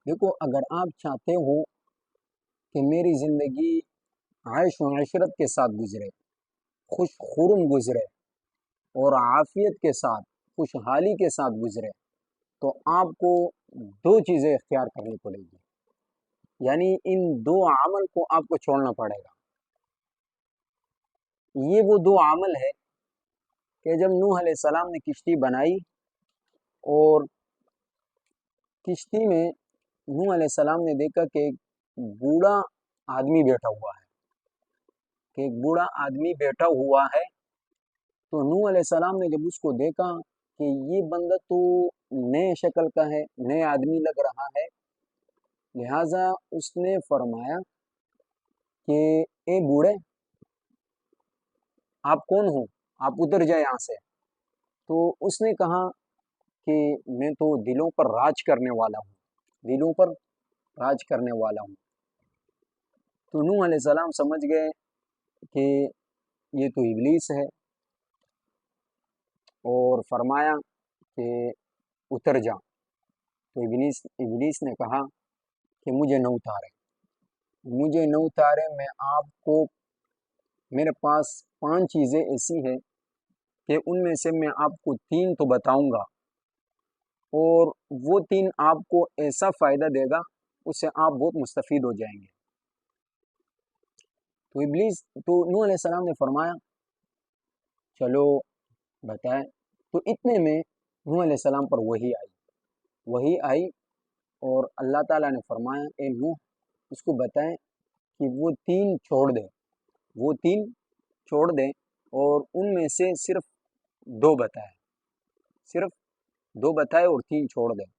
دیکھو، اگر آپ چاہتے ہو کہ میری زندگی عیش و عشرت کے ساتھ گزرے، خوش خرم گزرے اور عافیت کے ساتھ، خوشحالی کے ساتھ گزرے، تو آپ کو دو چیزیں اختیار کرنی پڑے گی، یعنی ان دو عمل کو آپ کو چھوڑنا پڑے گا۔ یہ وہ دو عمل ہے کہ جب نوح علیہ السلام نے کشتی بنائی اور کشتی میں نوح علیہ السلام نے دیکھا کہ ایک بوڑھا آدمی بیٹھا ہوا ہے، تو نوح علیہ السلام نے جب اس کو دیکھا کہ یہ بندہ تو نئے شکل کا ہے، نئے آدمی لگ رہا ہے، لہذا اس نے فرمایا کہ اے بوڑھے، آپ کون ہو؟ آپ اتر جائے یہاں سے۔ تو اس نے کہا کہ میں تو دلوں پر راج کرنے والا ہوں۔ تو نوح علیہ السلام سمجھ گئے کہ یہ تو ابلیس ہے، اور فرمایا کہ اتر جا۔ تو ابلیس نے کہا کہ مجھے نہ اتارے، میں آپ کو، میرے پاس 5 چیزیں ایسی ہیں کہ ان میں سے میں آپ کو 3 تو بتاؤں گا، اور وہ 3 آپ کو ایسا فائدہ دے گا، اس سے آپ بہت مستفید ہو جائیں گے۔ تو نوح علیہ السلام نے فرمایا چلو بتائیں۔ تو اتنے میں نوح علیہ السلام پر وحی آئی اور اللہ تعالیٰ نے فرمایا اے نوح، اس کو بتائیں کہ وہ 3 چھوڑ دیں اور ان میں سے صرف 2 بتائے اور 3 چھوڑ دیں۔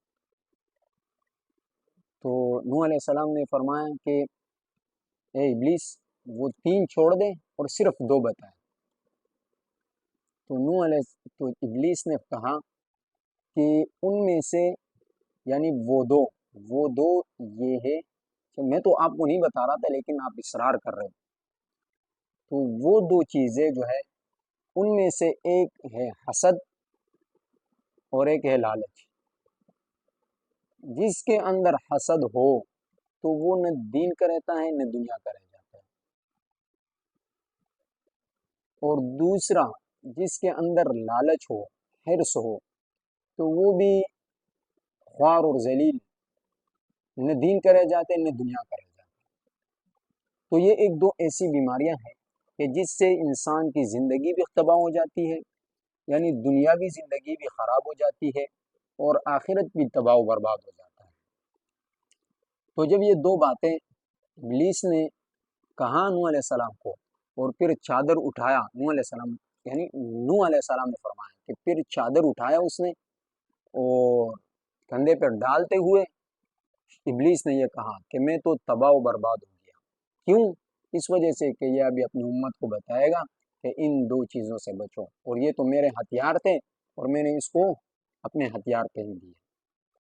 تو نوح علیہ السلام نے فرمایا کہ اے ابلیس، وہ 3 چھوڑ دیں اور صرف 2 بتائے۔ تو ابلیس نے کہا کہ ان میں سے، یعنی وہ دو یہ ہے کہ میں تو آپ کو نہیں بتا رہا تھا لیکن آپ اصرار کر رہے ہو۔ تو وہ 2 چیزیں جو ہے، ان میں سے ایک ہے حسد اور ایک ہے لالچ۔ جس کے اندر حسد ہو تو وہ نہ دین کا رہتا ہے نہ دنیا کا رہ جاتا ہے، اور دوسرا جس کے اندر لالچ ہو، حرص ہو، تو وہ بھی خوار اور ذلیل، نہ دین کا رہ جاتے نہ دنیا کا رہ جاتے۔ تو یہ 1-2 ایسی بیماریاں ہیں کہ جس سے انسان کی زندگی بھی تباہ ہو جاتی ہے، یعنی دنیاوی زندگی بھی خراب ہو جاتی ہے اور آخرت بھی تباہ و برباد ہو جاتا ہے۔ تو جب یہ 2 باتیں ابلیس نے کہا نوح علیہ السلام کو، اور پھر چادر اٹھایا نوح علیہ السلام، یعنی نوح علیہ السلام نے فرمایا کہ پھر چادر اٹھایا اس نے، اور کندھے پر ڈالتے ہوئے ابلیس نے یہ کہا کہ میں تو تباہ و برباد ہو گیا۔ کیوں؟ اس وجہ سے کہ یہ ابھی اپنی امت کو بتائے گا کہ ان 2 چیزوں سے بچو، اور یہ تو میرے ہتھیار تھے اور میں نے اس کو اپنے ہتھیار پہ ہی دیے۔